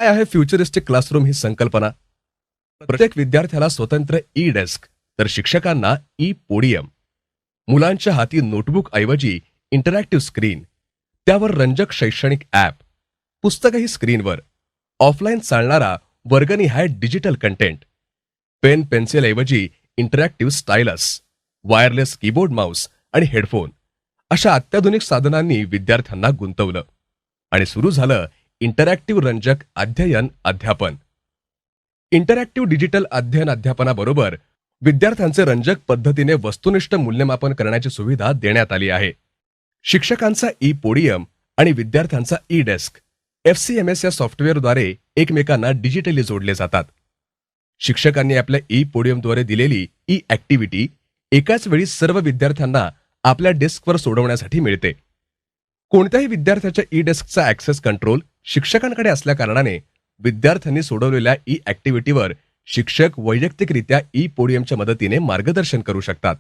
काय आहे futuristic classroom ही संकल्पना? प्रत्येक विद्यार्थ्याला स्वतंत्र ई डेस्क तर शिक्षकांना ई पोडियम. मुलांच्या हाती नोटबुक ऐवजी इंटरॅक्टिव्ह स्क्रीन, त्यावर रंजक शैक्षणिक ॲप, पुस्तकही स्क्रीनवर, ऑफलाईन चालणारा वर्गनिहाय डिजिटल कंटेंट, पेन पेन्सिल ऐवजी interactive stylus, wireless keyboard Mouse आणि हेडफोन अशा अत्याधुनिक साधनांनी विद्यार्थ्यांना गुंतवलं आणि सुरू झालं इंटरॅक्टिव्ह रंजक अध्ययन अध्यापन. इंटरॅक्टिव्ह डिजिटल अध्ययन अध्यापनाबरोबर विद्यार्थ्यांचे रंजक पद्धतीने वस्तुनिष्ठ मूल्यमापन करण्याची सुविधा देण्यात आली आहे. शिक्षकांचा ई पोडियम आणि विद्यार्थ्यांचा ई डेस्क FCMS या सॉफ्टवेअरद्वारे एकमेकांना डिजिटली जोडले जातात. शिक्षकांनी आपल्या ई पोडियमद्वारे दिलेली ई ऍक्टिव्हिटी एकाच वेळी सर्व विद्यार्थ्यांना आपल्या डेस्कवर सोडवण्यासाठी मिळते. कोणत्याही विद्यार्थ्याच्या ई डेस्कचा ऍक्सेस कंट्रोल शिक्षकांकडे असल्याकारणाने विद्यार्थ्यांनी सोडवलेल्या ई ऍक्टिव्हिटीवर शिक्षक वैयक्तिकरित्या ई पोडियमच्या मदतीने मार्गदर्शन करू शकतात.